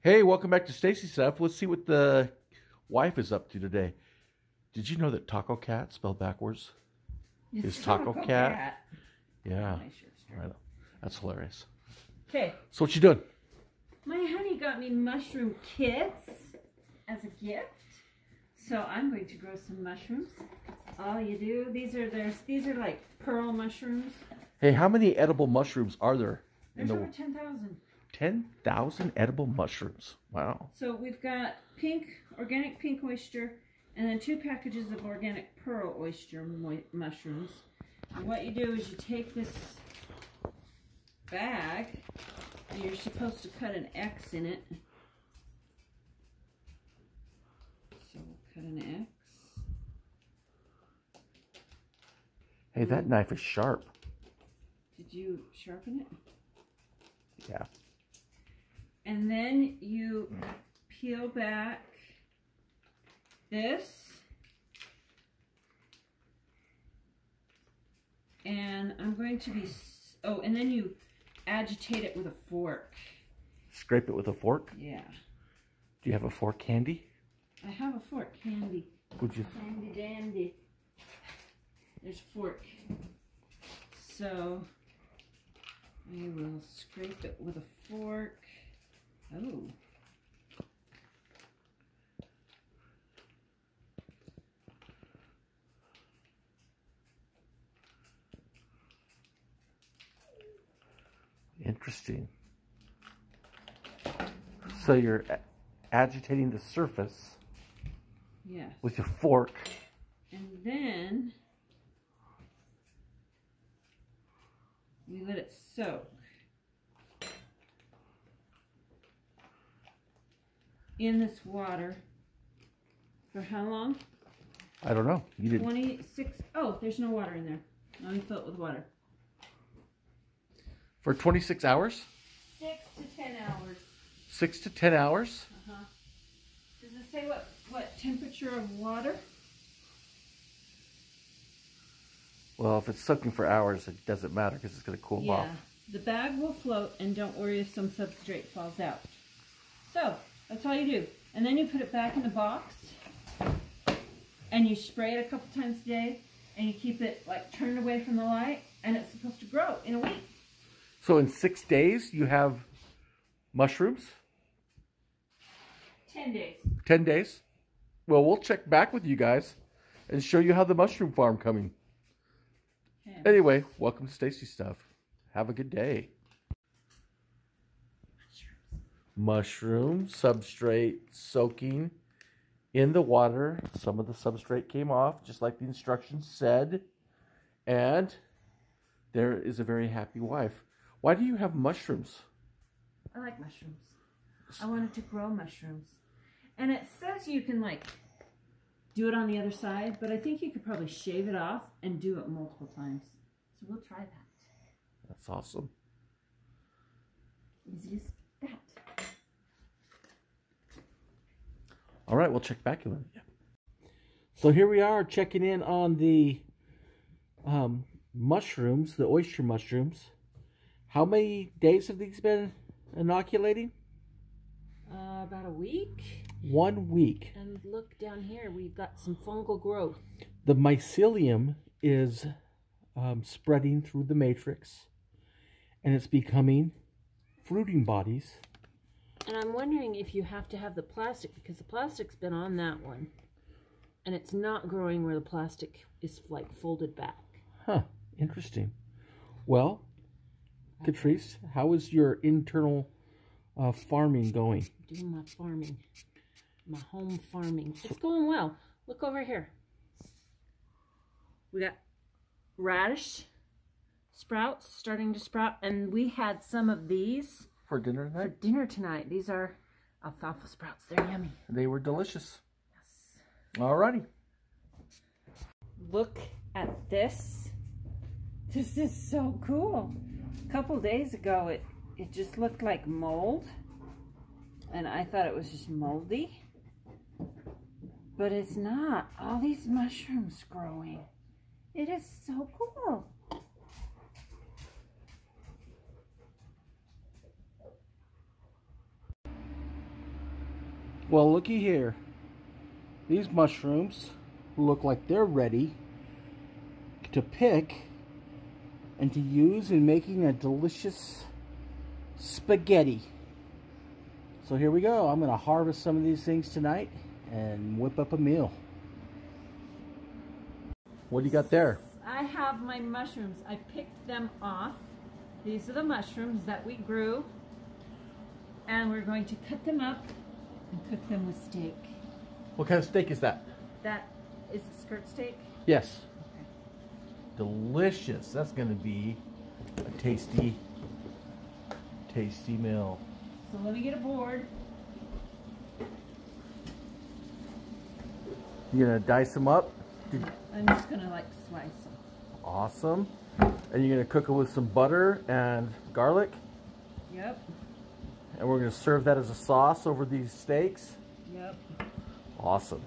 Hey, welcome back to Stacy Stuff. Let's see what the wife is up to today. Did you know that Taco Cat spelled backwards is Taco Cat? Yeah, right. That's hilarious. Okay. So what you doing? My honey got me mushroom kits as a gift. So I'm going to grow some mushrooms. All you do, these are like pearl mushrooms. Hey, how many edible mushrooms are there? There's over 10,000. 10,000 edible mushrooms. Wow. So we've got organic pink oyster, and then 2 packages of organic pearl oyster mushrooms. And what you do is you take this bag, and you're supposed to cut an X in it. So we'll cut an X. Hey, that knife is sharp. Did you sharpen it? Yeah. And then you peel back this. And I'm going to be, and then you agitate it with a fork. Scrape it with a fork? Yeah. Do you have a fork handy? I have a fork handy. Would you? Handy dandy. There's a fork. So I will scrape it with a fork. Oh. Interesting. So you're agitating the surface. Yes. With your fork. And then you let it soak. In this water for how long? I don't know. You didn't. 26. Oh, there's no water in there. Let me fill it with water. For 26 hours? 6 to 10 hours. 6 to 10 hours? Uh-huh. Does it say what temperature of water? Well, if it's soaking for hours, it doesn't matter because it's going to cool off. Yeah. The bag will float, and don't worry if some substrate falls out. So, that's all you do. And then you put it back in the box, and you spray it a couple times a day, and you keep it like turned away from the light, and it's supposed to grow in a week. So in 6 days, you have mushrooms? 10 days. 10 days? Well, we'll check back with you guys and show you how the mushroom farm coming. Okay. Anyway, welcome to Stacy Stuff. Have a good day. Mushroom substrate soaking in the water. Some of the substrate came off, just like the instructions said. And there is a very happy wife. Why do you have mushrooms? I like mushrooms. I wanted to grow mushrooms. And it says you can like do it on the other side, but I think you could probably shave it off and do it multiple times. So we'll try that. That's awesome. Easy as that. All right, we'll check back in. Yeah. So here we are checking in on the mushrooms, the oyster mushrooms. How many days have these been inoculating? About a week. 1 week. And look down here, we've got some fungal growth. The mycelium is spreading through the matrix, and it's becoming fruiting bodies. And I'm wondering if you have to have the plastic, because the plastic's been on that one, and it's not growing where the plastic is like folded back. Huh, interesting. Well, Catrice, how is your internal farming going? Doing my farming, my home farming. It's going well. Look over here. We got radish sprouts starting to sprout, and we had some of these for dinner tonight. For dinner tonight. These are alfalfa sprouts. They're yummy. They were delicious. Yes. Alrighty. Look at this. This is so cool. A couple days ago, it just looked like mold, and I thought it was just moldy, but it's not. All these mushrooms growing. It is so cool. Well, looky here. These mushrooms look like they're ready to pick and to use in making a delicious spaghetti. So here we go. I'm going to harvest some of these things tonight and whip up a meal. What do you got there? I have my mushrooms. I picked them off. These are the mushrooms that we grew. And we're going to cut them up and cook them with steak. What kind of steak is that? That is a skirt steak? Yes. Okay. Delicious. That's going to be a tasty, tasty meal. So let me get a board. You're going to dice them up? I'm just going to like slice them. Awesome. And you're going to cook it with some butter and garlic? Yep. And we're going to serve that as a sauce over these steaks? Yep. Awesome.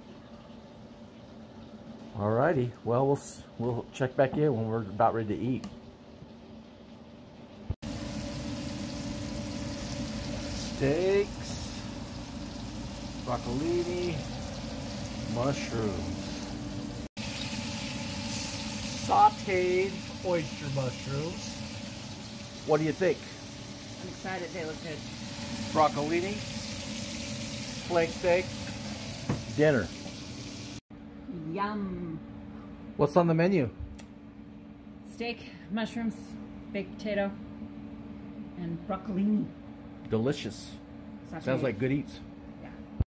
Alrighty. Well, we'll check back in when we're about ready to eat. Steaks, broccolini, mushrooms, sauteed oyster mushrooms. What do you think? I'm excited. They look good. Broccolini, flank steak, dinner. Yum. What's on the menu? Steak, mushrooms, baked potato, and broccolini. Delicious. Sauteed. Sounds like good eats.